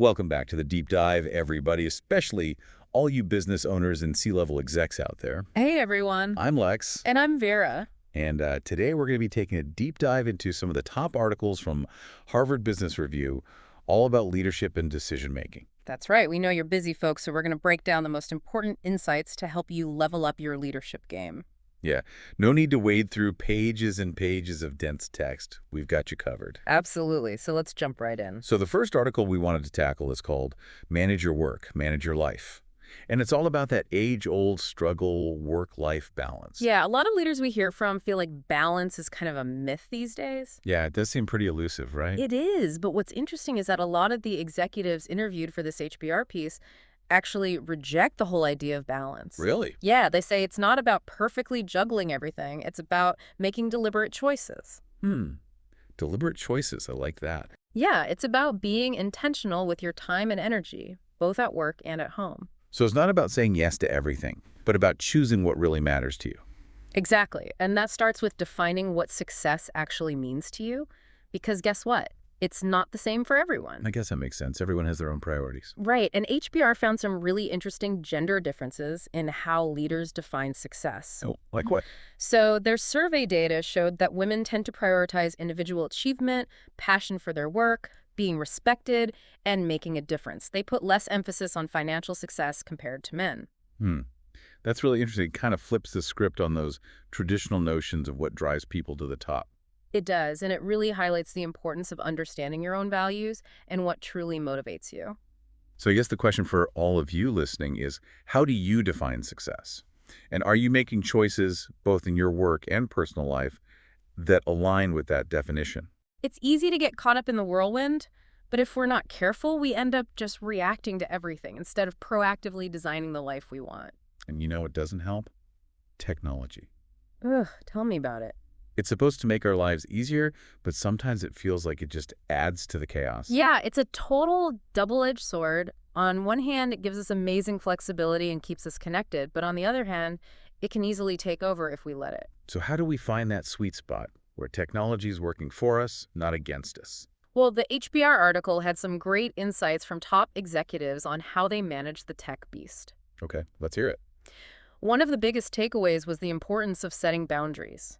Welcome back to the deep dive, everybody, especially all you business owners and C-level execs out there. Hey, everyone. I'm Lex, And I'm Vera. and today we're going to be taking a deep dive into some of the top articles from Harvard Business Review, all about leadership and decision-making. That's right. We know you're busy, folks, so we're going to break down the most important insights to help you level up your leadership game. Yeah, no need to wade through pages and pages of dense text. We've got you covered. Absolutely. So let's jump right in. So the first article we wanted to tackle is called Manage Your Work, Manage Your Life. And it's all about that age-old struggle, work-life balance. Yeah, a lot of leaders we hear from feel like balance is kind of a myth these days. Yeah, it does seem pretty elusive, right? It is, but what's interesting is that a lot of the executives interviewed for this HBR piece actually reject the whole idea of balance. Really? Yeah, they say it's not about perfectly juggling everything. It's about making deliberate choices. Deliberate choices. I like that. Yeah, it's about being intentional with your time and energy, both at work and at home. So it's not about saying yes to everything, but about choosing what really matters to you. Exactly. And that starts with defining what success actually means to you. Because guess what? It's not the same for everyone. I guess that makes sense. Everyone has their own priorities. Right. And HBR found some really interesting gender differences in how leaders define success. Oh, like what? So their survey data showed that women tend to prioritize individual achievement, passion for their work, being respected, and making a difference. They put less emphasis on financial success compared to men. That's really interesting. It kind of flips the script on those traditional notions of what drives people to the top. It does, and it really highlights the importance of understanding your own values and what truly motivates you. So I guess the question for all of you listening is, how do you define success? And are you making choices, both in your work and personal life, that align with that definition? It's easy to get caught up in the whirlwind, but if we're not careful, we end up just reacting to everything instead of proactively designing the life we want. And you know what doesn't help? Technology. Ugh, tell me about it. It's supposed to make our lives easier, but sometimes it feels like it just adds to the chaos. Yeah, it's a total double-edged sword. On one hand, it gives us amazing flexibility and keeps us connected, but on the other hand, it can easily take over if we let it. So how do we find that sweet spot where technology is working for us, not against us? Well, the HBR article had some great insights from top executives on how they manage the tech beast. Okay, let's hear it. One of the biggest takeaways was the importance of setting boundaries.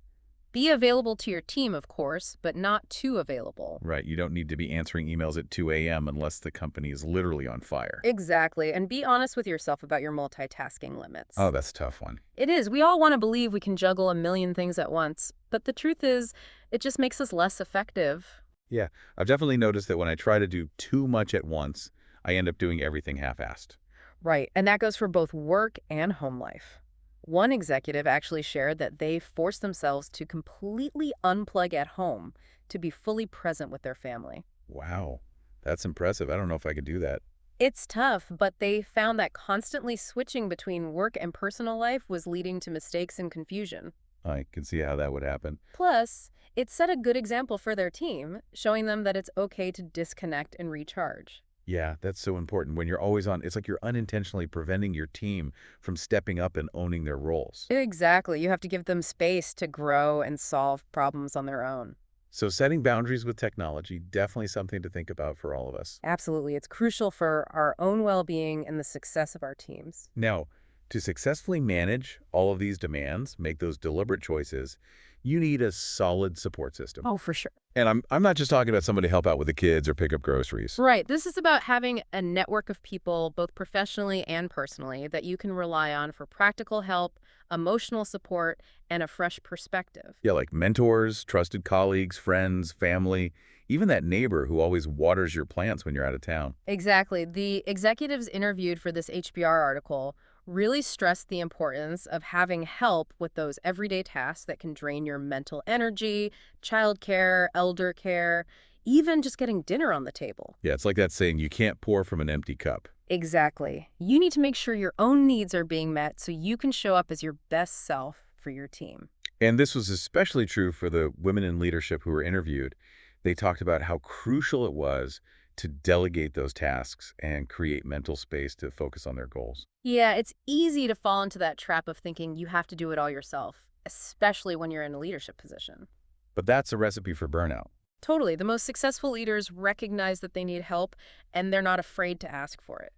Be available to your team, of course, but not too available. Right, you don't need to be answering emails at 2 a.m. unless the company is literally on fire. Exactly, and be honest with yourself about your multitasking limits. Oh, that's a tough one. It is. We all want to believe we can juggle a million things at once, but the truth is, it just makes us less effective. Yeah, I've definitely noticed that when I try to do too much at once, I end up doing everything half-assed. Right, and that goes for both work and home life. One executive actually shared that they forced themselves to completely unplug at home to be fully present with their family. Wow, that's impressive. I don't know if I could do that. It's tough, but they found that constantly switching between work and personal life was leading to mistakes and confusion. I can see how that would happen. Plus, it set a good example for their team, showing them that it's okay to disconnect and recharge. Yeah, that's so important. When you're always on, it's like you're unintentionally preventing your team from stepping up and owning their roles. Exactly. You have to give them space to grow and solve problems on their own. So setting boundaries with technology, definitely something to think about for all of us. Absolutely. It's crucial for our own well-being and the success of our teams. Now, to successfully manage all of these demands, make those deliberate choices, you need a solid support system. Oh, for sure. And I'm not just talking about somebody to help out with the kids or pick up groceries. Right. This is about having a network of people, both professionally and personally, that you can rely on for practical help, emotional support, and a fresh perspective. Yeah, like mentors, trusted colleagues, friends, family, even that neighbor who always waters your plants when you're out of town. Exactly. The executives interviewed for this HBR article really stressed the importance of having help with those everyday tasks that can drain your mental energy, childcare, elder care, even just getting dinner on the table. Yeah, it's like that saying, you can't pour from an empty cup. Exactly. You need to make sure your own needs are being met so you can show up as your best self for your team. And this was especially true for the women in leadership who were interviewed. They talked about how crucial it was to delegate those tasks and create mental space to focus on their goals. Yeah, it's easy to fall into that trap of thinking you have to do it all yourself, especially when you're in a leadership position. But that's a recipe for burnout. Totally. The most successful leaders recognize that they need help, and they're not afraid to ask for it.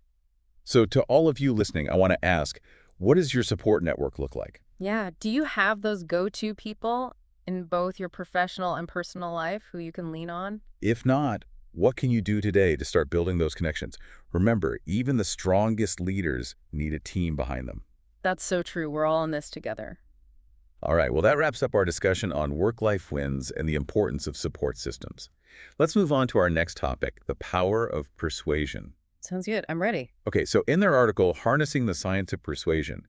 So to all of you listening, I want to ask, what does your support network look like? Yeah. Do you have those go-to people in both your professional and personal life who you can lean on? If not, what can you do today to start building those connections? Remember, even the strongest leaders need a team behind them. That's so true. We're all in this together. All right, well, that wraps up our discussion on work-life wins and the importance of support systems. Let's move on to our next topic, the power of persuasion. Sounds good. I'm ready. Okay, so in their article, Harnessing the Science of Persuasion,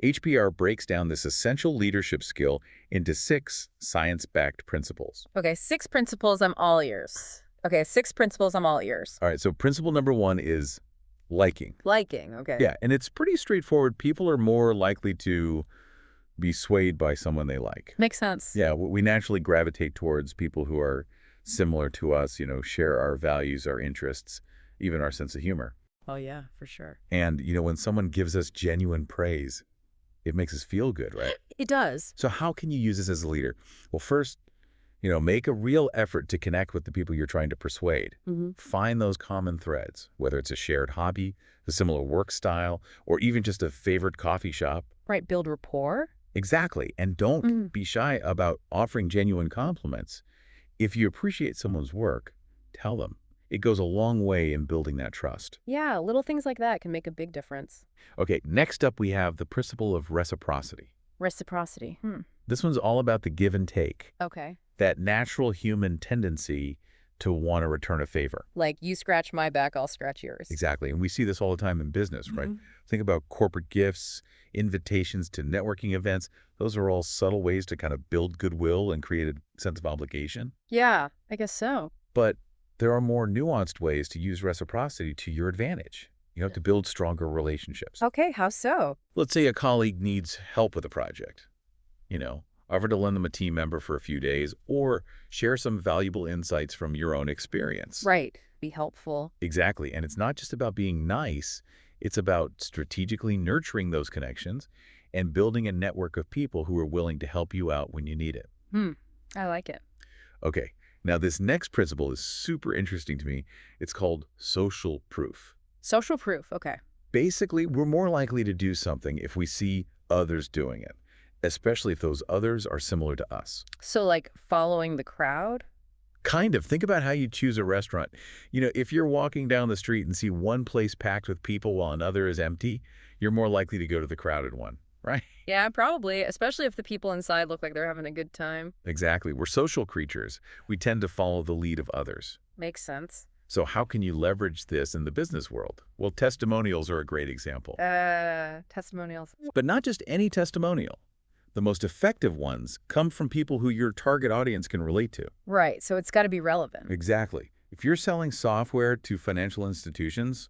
HBR breaks down this essential leadership skill into 6 science-backed principles. Okay, 6 principles, I'm all ears. Okay, 6 principles, I'm all ears. All right, so principle number 1 is liking. Liking, okay. Yeah, and it's pretty straightforward. People are more likely to be swayed by someone they like. Makes sense. Yeah, we naturally gravitate towards people who are similar to us, share our values, our interests, even our sense of humor. Oh, yeah, for sure. And, when someone gives us genuine praise, it makes us feel good, right? It does. So how can you use this as a leader? Well, first, make a real effort to connect with the people you're trying to persuade. Find those common threads, whether it's a shared hobby, a similar work style, or even just a favorite coffee shop. Right, build rapport. Exactly. And don't be shy about offering genuine compliments. If you appreciate someone's work, tell them. It goes a long way in building that trust. Yeah, little things like that can make a big difference. Okay, next up we have the principle of reciprocity. Reciprocity. This one's all about the give and take, Okay. that natural human tendency to want to return a favor. Like, you scratch my back, I'll scratch yours. Exactly. And we see this all the time in business, right? Think about corporate gifts, invitations to networking events. Those are all subtle ways to kind of build goodwill and create a sense of obligation. Yeah, I guess so. But there are more nuanced ways to use reciprocity to your advantage, to build stronger relationships. Okay, how so? Let's say a colleague needs help with a project. Offer to lend them a team member for a few days or share some valuable insights from your own experience. Right. Be helpful. Exactly. And it's not just about being nice. It's about strategically nurturing those connections and building a network of people who are willing to help you out when you need it. I like it. Okay. Now, this next principle is super interesting to me. It's called social proof. Social proof. Okay. Basically, we're more likely to do something if we see others doing it, especially if those others are similar to us. So, like, following the crowd? Kind of. Think about how you choose a restaurant. If you're walking down the street and see one place packed with people while another is empty, you're more likely to go to the crowded one, right? Yeah, probably, especially if the people inside look like they're having a good time. Exactly. We're social creatures. We tend to follow the lead of others. Makes sense. So how can you leverage this in the business world? Well, testimonials are a great example. Testimonials. But not just any testimonial. The most effective ones come from people who your target audience can relate to. Right, so it's got to be relevant. Exactly. If you're selling software to financial institutions,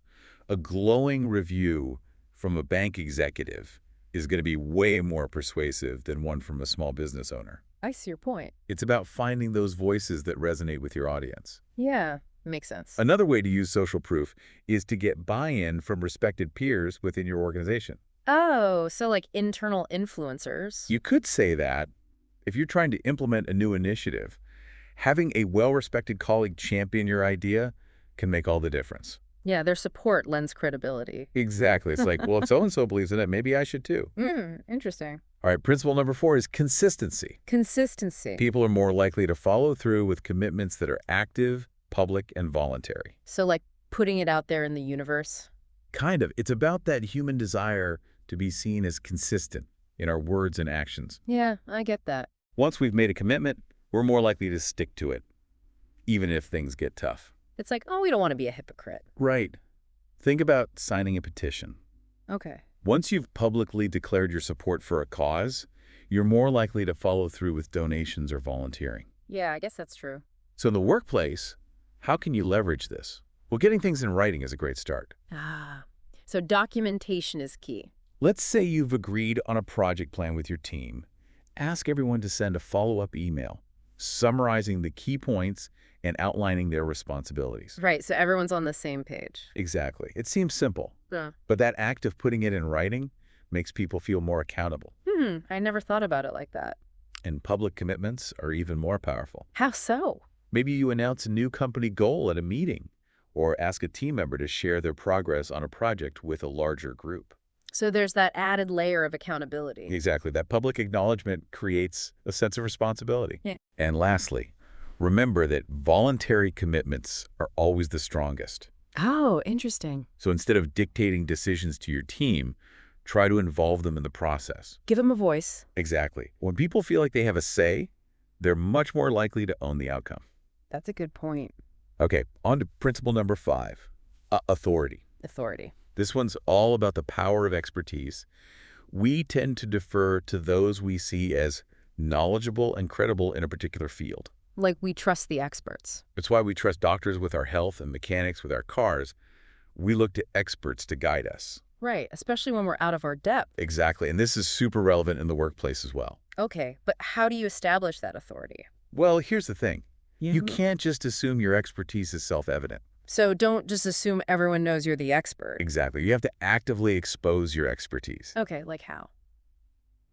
a glowing review from a bank executive is going to be way more persuasive than one from a small business owner. I see your point. It's about finding those voices that resonate with your audience. Yeah, makes sense. Another way to use social proof is to get buy-in from respected peers within your organization. Oh, so like internal influencers. You could say that if you're trying to implement a new initiative, having a well-respected colleague champion your idea can make all the difference. Yeah, their support lends credibility. Exactly. It's like, well, if so-and-so believes in it, maybe I should too. Interesting. All right, principle number 4 is consistency. Consistency. People are more likely to follow through with commitments that are active, public, and voluntary. So like putting it out there in the universe? Kind of. It's about that human desire to be seen as consistent in our words and actions. Yeah, I get that. Once we've made a commitment, we're more likely to stick to it, even if things get tough. It's like, oh, we don't want to be a hypocrite. Right. Think about signing a petition. Okay. Once you've publicly declared your support for a cause, you're more likely to follow through with donations or volunteering. Yeah, I guess that's true. So in the workplace, how can you leverage this? Well, getting things in writing is a great start. So documentation is key. Let's say you've agreed on a project plan with your team. Ask everyone to send a follow-up email, summarizing the key points and outlining their responsibilities. Right, so everyone's on the same page. Exactly. It seems simple, Yeah. but that act of putting it in writing makes people feel more accountable. I never thought about it like that. And public commitments are even more powerful. How so? Maybe you announce a new company goal at a meeting or ask a team member to share their progress on a project with a larger group. So there's that added layer of accountability. Exactly. That public acknowledgement creates a sense of responsibility. Yeah. And lastly, remember that voluntary commitments are always the strongest. Oh, interesting. So instead of dictating decisions to your team, try to involve them in the process. Give them a voice. Exactly. When people feel like they have a say, they're much more likely to own the outcome. That's a good point. Okay, on to principle number 5, authority. Authority. This one's all about the power of expertise. We tend to defer to those we see as knowledgeable and credible in a particular field. Like we trust the experts. It's why we trust doctors with our health and mechanics with our cars. We look to experts to guide us. Right, especially when we're out of our depth. Exactly, and this is super relevant in the workplace as well. Okay, but how do you establish that authority? Well, here's the thing. Yeah. You can't just assume your expertise is self-evident. So don't just assume everyone knows you're the expert. Exactly. You have to actively expose your expertise. Okay, like how?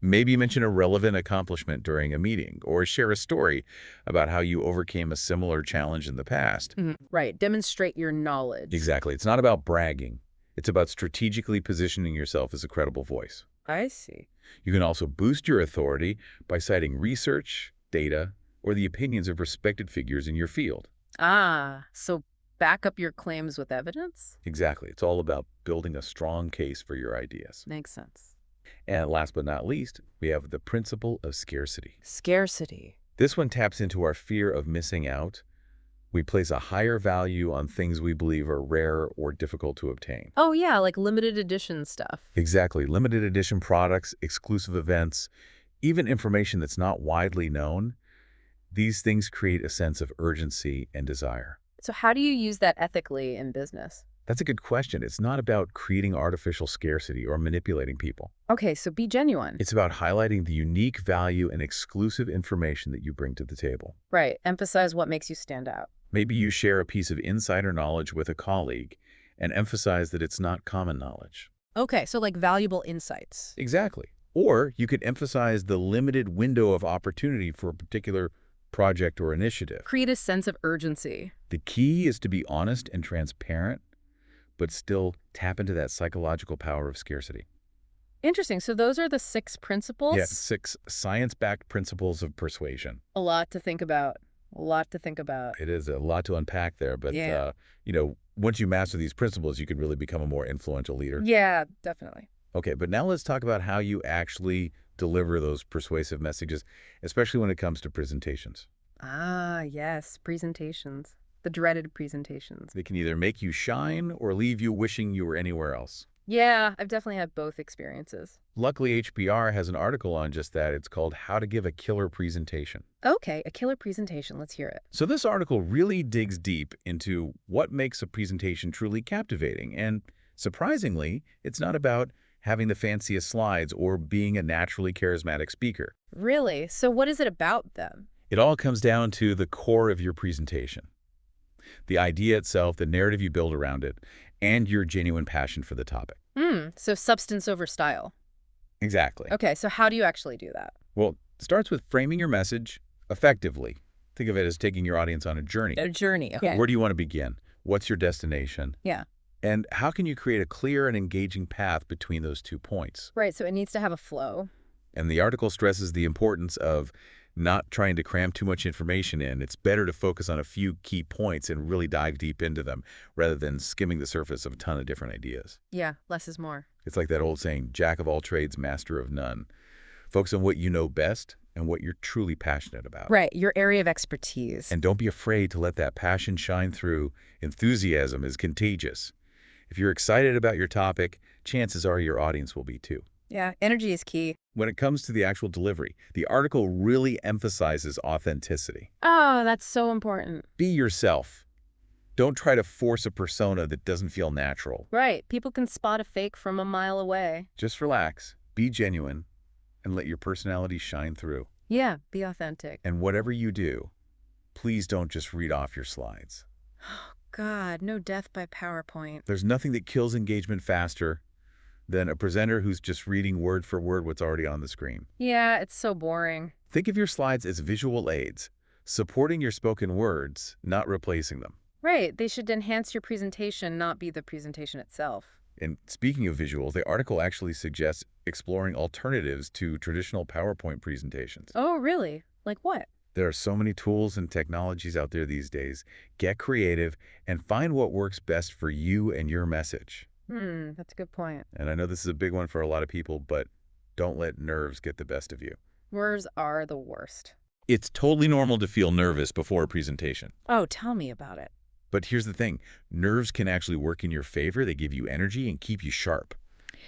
Maybe mention a relevant accomplishment during a meeting or share a story about how you overcame a similar challenge in the past. Right, demonstrate your knowledge. Exactly. It's not about bragging. It's about strategically positioning yourself as a credible voice. I see. You can also boost your authority by citing research, data, or the opinions of respected figures in your field. Ah, so back up your claims with evidence? Exactly. It's all about building a strong case for your ideas. Makes sense. And last but not least, we have the principle of scarcity. Scarcity. This one taps into our fear of missing out. We place a higher value on things we believe are rare or difficult to obtain. Oh yeah, like limited edition stuff. Exactly. Limited edition products, exclusive events, even information that's not widely known. These things create a sense of urgency and desire. So how do you use that ethically in business? That's a good question. It's not about creating artificial scarcity or manipulating people. Okay, so be genuine. It's about highlighting the unique value and exclusive information that you bring to the table. Right, emphasize what makes you stand out. Maybe you share a piece of insider knowledge with a colleague and emphasize that it's not common knowledge. Okay, so like valuable insights. Exactly. Or you could emphasize the limited window of opportunity for a particular project or initiative. Create a sense of urgency. The key is to be honest and transparent, but still tap into that psychological power of scarcity. Interesting. So those are the 6 principles? Yeah, 6 science-backed principles of persuasion. A lot to think about. A lot to think about. It is a lot to unpack there, but Yeah. Once you master these principles, you can really become a more influential leader. Yeah, definitely. Okay, but now let's talk about how you actually deliver those persuasive messages, especially when it comes to presentations. Ah, yes, presentations. The dreaded presentations. They can either make you shine or leave you wishing you were anywhere else. Yeah, I've definitely had both experiences. Luckily, HBR has an article on just that. It's called How to Give a Killer Presentation. Okay, a killer presentation. Let's hear it. So this article really digs deep into what makes a presentation truly captivating. And surprisingly, it's not about having the fanciest slides or being a naturally charismatic speaker. Really? So what is it about then? It all comes down to the core of your presentation. The idea itself, the narrative you build around it, and your genuine passion for the topic. So substance over style. Exactly. Okay, so how do you actually do that? Well, it starts with framing your message effectively. Think of it as taking your audience on a journey. A journey, okay. Where do you want to begin? What's your destination? Yeah. And how can you create a clear and engaging path between those 2 points? Right, so it needs to have a flow. And the article stresses the importance of not trying to cram too much information in. It's better to focus on a few key points and really dive deep into them rather than skimming the surface of a ton of different ideas. Yeah, less is more. It's like that old saying, jack of all trades, master of none. Focus on what you know best and what you're truly passionate about. Right, your area of expertise. And don't be afraid to let that passion shine through. Enthusiasm is contagious. If you're excited about your topic, chances are your audience will be too. Yeah, energy is key. When it comes to the actual delivery, the article really emphasizes authenticity. Oh, that's so important. Be yourself. Don't try to force a persona that doesn't feel natural. Right, people can spot a fake from a mile away. Just relax, be genuine, and let your personality shine through. Yeah, be authentic. And whatever you do, please don't just read off your slides. Oh, God, no death by PowerPoint. There's nothing that kills engagement faster than a presenter who's just reading word for word what's already on the screen. Yeah, it's so boring. Think of your slides as visual aids, Supporting your spoken words, not replacing them. Right. They should enhance your presentation, not be the presentation itself. And speaking of visuals, the article actually suggests exploring alternatives to traditional PowerPoint presentations. Oh, really? Like what? There are so many tools and technologies out there these days. Get creative and find what works best for you and your message. That's a good point. And I know this is a big one for a lot of people, but don't let nerves get the best of you. Words are the worst. It's totally normal to feel nervous before a presentation. Oh, tell me about it. But here's the thing. Nerves can actually work in your favor. They give you energy and keep you sharp.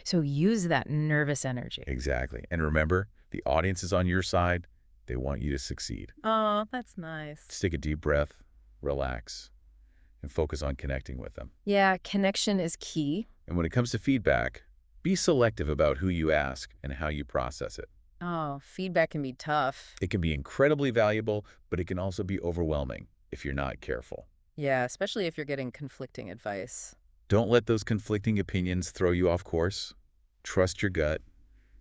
So use that nervous energy. Exactly. And remember, the audience is on your side. They want you to succeed. Oh, that's nice. Just take a deep breath, relax, and focus on connecting with them. Yeah, connection is key. And when it comes to feedback, be selective about who you ask and how you process it. Oh, feedback can be tough. It can be incredibly valuable, but it can also be overwhelming if you're not careful. Yeah, especially if you're getting conflicting advice. Don't let those conflicting opinions throw you off course. Trust your gut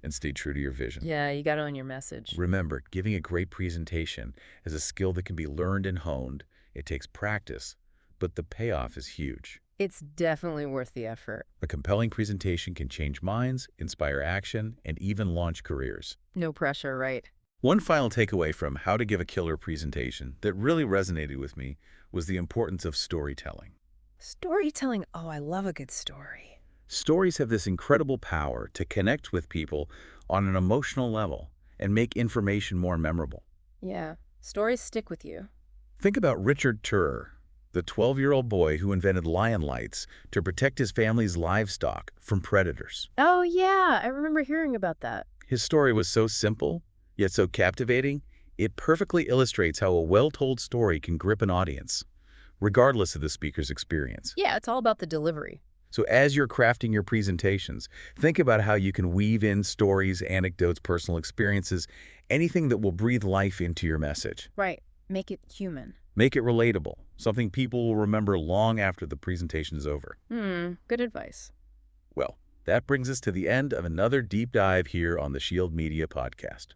and stay true to your vision. Yeah, you got to own your message. Remember, giving a great presentation is a skill that can be learned and honed. It takes practice, but the payoff is huge. It's definitely worth the effort. A compelling presentation can change minds, inspire action, and even launch careers. No pressure, right? One final takeaway from How to Give a Killer Presentation that really resonated with me was the importance of storytelling. Storytelling. Oh, I love a good story. Stories have this incredible power to connect with people on an emotional level and make information more memorable. Yeah, stories stick with you. Think about Richard Turer, the 12-year-old boy who invented lion lights to protect his family's livestock from predators. Oh, yeah, I remember hearing about that. His story was so simple, yet so captivating, it perfectly illustrates how a well-told story can grip an audience, regardless of the speaker's experience. Yeah, it's all about the delivery. So as you're crafting your presentations, think about how you can weave in stories, anecdotes, personal experiences, anything that will breathe life into your message. Right. Make it human. Make it relatable, something people will remember long after the presentation is over. Good advice. Well, that brings us to the end of another deep dive here on the Shield Media podcast.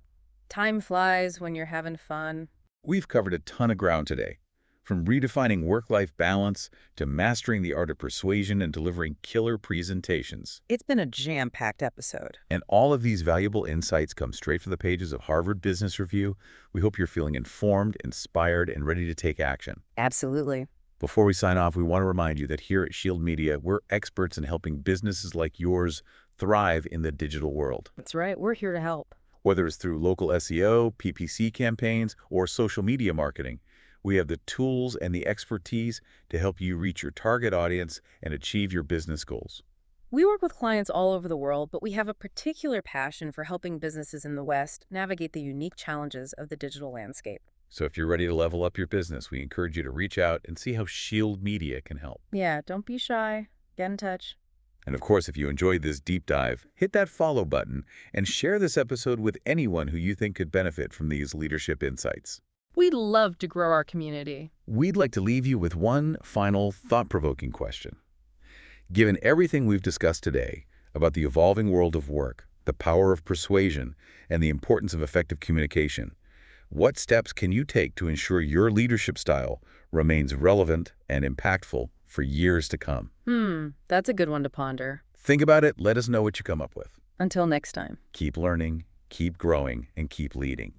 Time flies when you're having fun. We've covered a ton of ground today, from redefining work-life balance to mastering the art of persuasion and delivering killer presentations. It's been a jam-packed episode. And all of these valuable insights come straight from the pages of Harvard Business Review. We hope you're feeling informed, inspired, and ready to take action. Absolutely. Before we sign off, we want to remind you that here at Shield Media, we're experts in helping businesses like yours thrive in the digital world. That's right. We're here to help. Whether it's through local SEO, PPC campaigns, or social media marketing, we have the tools and the expertise to help you reach your target audience and achieve your business goals. We work with clients all over the world, but we have a particular passion for helping businesses in the West navigate the unique challenges of the digital landscape. So if you're ready to level up your business, we encourage you to reach out and see how Shield Media can help. Yeah, don't be shy. Get in touch. And of course, if you enjoyed this deep dive, hit that follow button and share this episode with anyone who you think could benefit from these leadership insights. We'd love to grow our community. We'd like to leave you with one final thought-provoking question. Given everything we've discussed today about the evolving world of work, the power of persuasion, and the importance of effective communication, what steps can you take to ensure your leadership style remains relevant and impactful for years to come? That's a good one to ponder. Think about it. Let us know what you come up with. Until next time. Keep learning, keep growing, and keep leading.